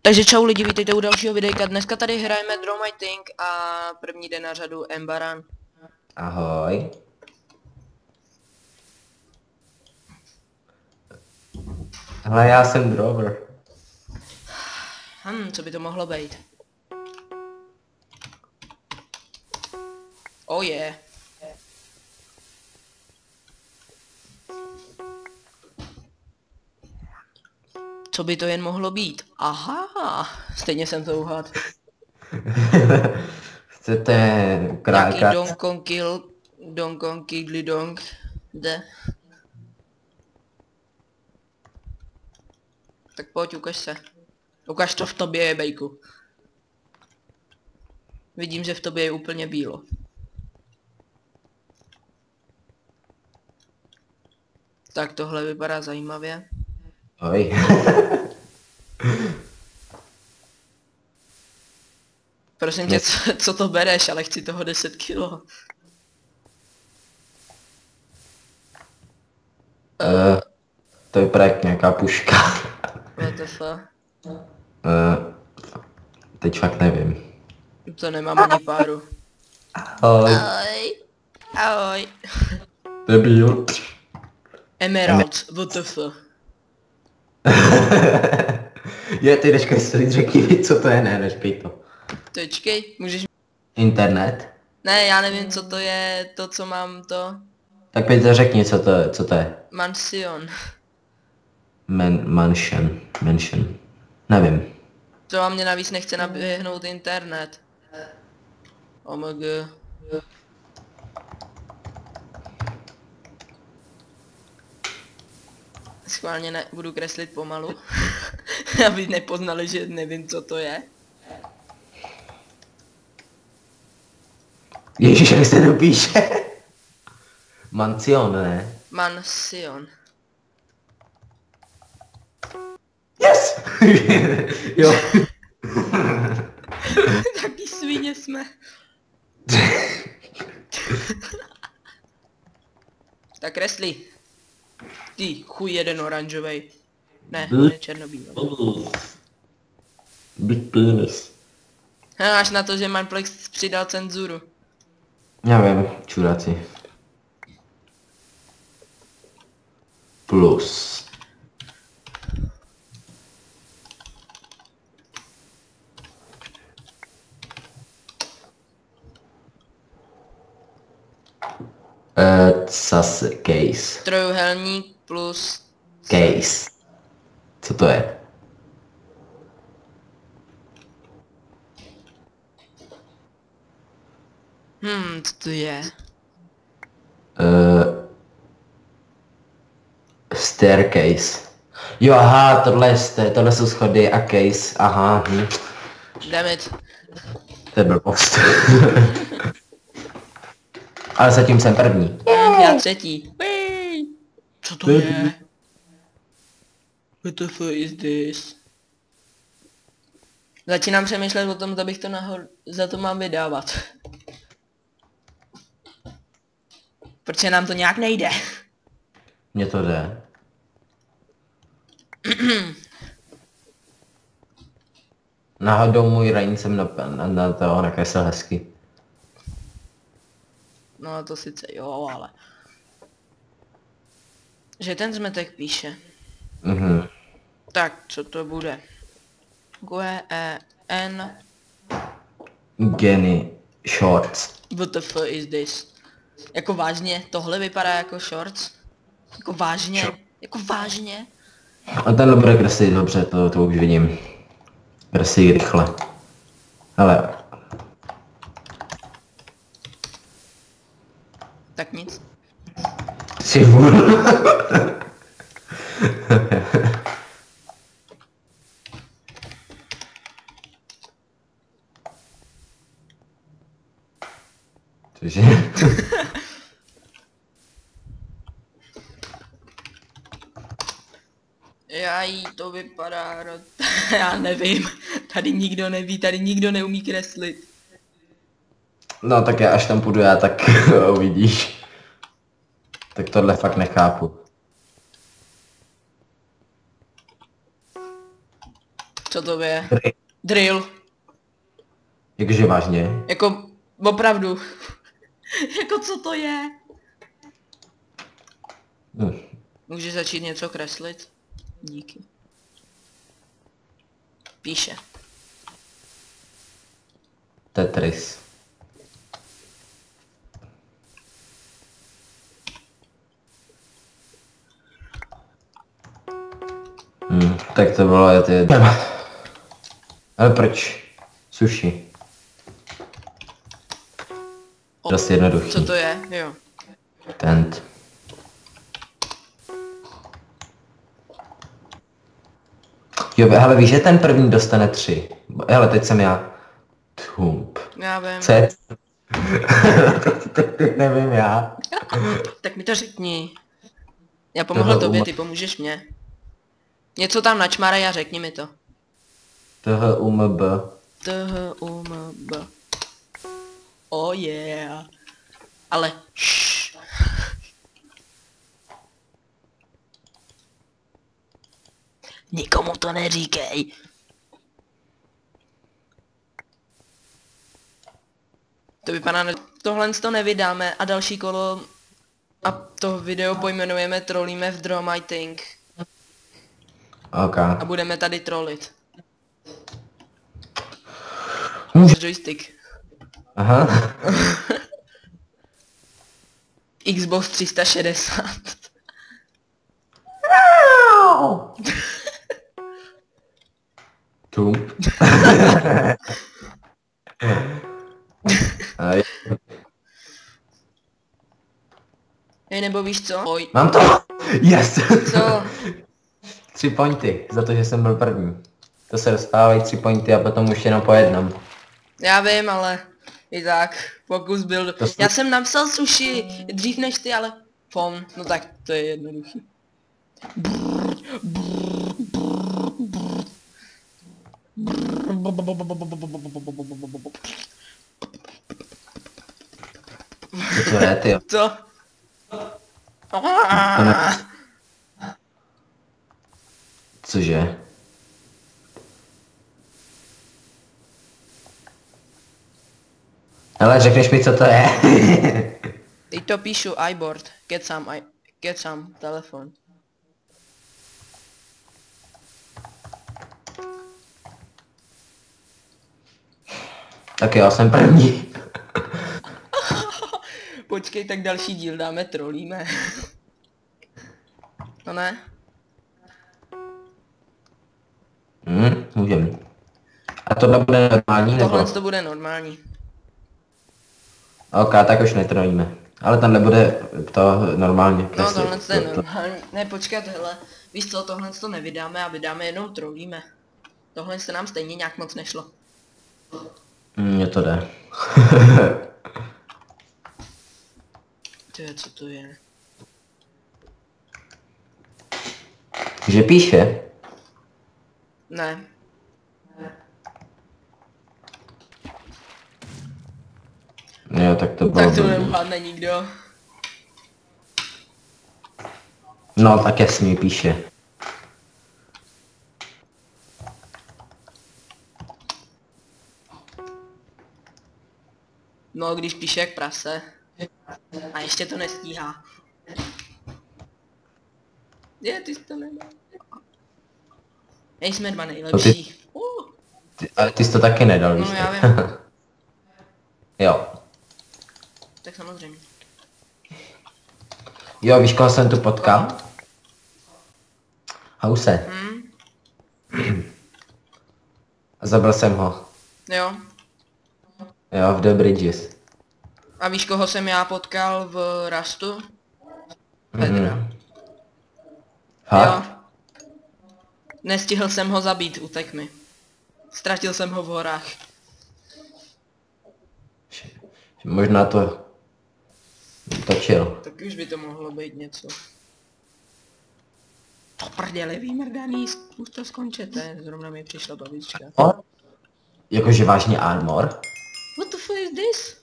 Takže čau lidi, vítejte u dalšího videjka. Dneska tady hrajeme Draw My Thing a první jde na řadu Embaran. Ahoj. Hele, já jsem Drover. Co by to mohlo být? Oh yeah. Co by to jen mohlo být? Aha, stejně jsem to uhádl. Chcete Jaký krákat? Donkey Kong Kiddly Dong. Jde. Tak pojď, ukaž se. Ukaž to v tobě je, bejku. Vidím, že v tobě je úplně bílo. Tak tohle vypadá zajímavě. Oj. Prosím tě, co to bereš, ale chci toho 10 kilo. To vypadá jak nějaká puška. WTF? Teď fakt nevím. To nemám ani páru. Ahoj. Ahoj. Ahoj. Debil. Emerald, WTF? Je, ty jdeš kreslit, řekni, co to je, ne, neřkej to. Počkej, můžeš... Internet? Ne, já nevím, co to je, to, co mám to... Tak pojď řekni, co to je. Mansion. Mansion. Nevím. To a mě navíc nechce naběhnout internet. OMG. Schválně budu kreslit pomalu, aby nepoznali, že nevím, co to je. Ježíš, jak se to píše? Mansion, ne? Mansion. Yes! Jo. Taky svině jsme. Tak kresli. Ty, chuj jeden oranžovej. Ne, on je černobílý. Big penis. Až na to, že Manplex přidal cenzuru. Já vím, čuráci. Plus. Case. Trojuhelník plus... Case. Co to je? Co to je? Staircase. Jo, aha, tohle jsou schody a case, aha. Damn it. To je blbost. Ale zatím jsem první. Já třetí. Co to je? What the fuck is this? Začínám přemýšlet o tom, zda bych to za to mám vydávat. Protože nám to nějak nejde. Mně to jde. Náhodou můj rain jsem na toho nakreslil hezky. No to sice jo, ale... Že ten zmetek píše. Tak, co to bude? G-E-N... Geny shorts. What the fuck is this? Jako vážně, tohle vypadá jako shorts? Jako vážně? Jako vážně? A tenhle bude kreslit dobře, to už vidím. Kreslí rychle. Hele. Tak nic. Si vůl. Cože? To vypadá... Já nevím. Tady nikdo neví, tady nikdo neumí kreslit. No tak já až tam půjdu já, tak uvidíš. Tak tohle fakt nechápu. Co to je? Drill. Jakože vážně? Jako, opravdu. Jako co to je? Můžeš začít něco kreslit? Díky. Píše. Tetris. Tak to bylo ty... Ale proč? Sushi. Dost jednoduchý. Co to je? Jo. Tent. Jo, hele, víš, že ten první dostane 3. Hele, teď jsem já. Tump. Já vím. Co je? Teď nevím já. Tak mi to řekni. Já pomohl tobě, ty pomůžeš mě. Něco tam načmarej a řekni mi to. THUMB. THUMB. Oh yeah. Ale šš. Nikomu to neříkej. To vypadá, tohle to nevydáme a další kolo a to video pojmenujeme Trollíme v Dromiting. OK. A budeme tady trollit. Joystick. Aha. Xbox 360. Tump. Hej, nebo víš co? Oj. Mám to! Yes! Co? 3 pointy, za to, že jsem byl první. To se dostávají 3 pointy a potom už jenom po jednom. Já vím, ale i tak, pokus byl... Já jsem napsal sushi dřív než ty, ale... Pom, no tak to je jednoduchý. Co to je, ty? Co? Cože? Ale řekneš mi, co to je? Teď to píšu iBoard, get some telefon. Tak jo, jsem první. Počkej, tak další díl dáme Trollíme. No ne? Můžem. A tohle bude normální, nebo? Tohle to bude normální. OK, tak už netrojíme. Ale tenhle bude to normálně. No tohle to je normální. Ne, počkat, hele. Víš co, tohle to nevydáme a vydáme jenom Trollíme. Tohle se nám stejně nějak moc nešlo. Mně to jde. Tyjo, co to je? Že píše? Ne. Jo, tak to bylo. Tak to neuhádne nikdo. No, tak jasně píše. No, když píše jak prase. A ještě to nestíhá. Je, ty jsi to nedal. Nejsme dva nejlepší. Ale ty jsi to taky nedal, víš? No, já vím. Jo. Tak samozřejmě. Jo, víš, koho jsem tu potkal? Hause. A zabil jsem ho. Jo. Jo, v The Bridges. A víš, koho jsem já potkal v Rustu? Petra. Jo. Nestihl jsem ho zabít, utek mi. Ztratil jsem ho v horách. Možná to točil. Tak už by to mohlo být něco. To prdele, výmrdaný, zkus to skončete, zrovna mi přišla babička. O? Jakože vážně armor? What the fuck is this?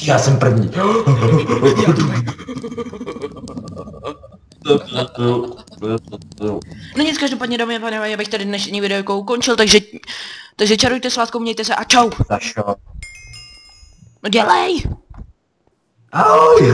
Já jsem první. No nic, každopádně dámy a pánové, já bych tady dnešní video ukončil, takže čarujte s láskou, mějte se a čau. Sašo. No dělej! Ahoj!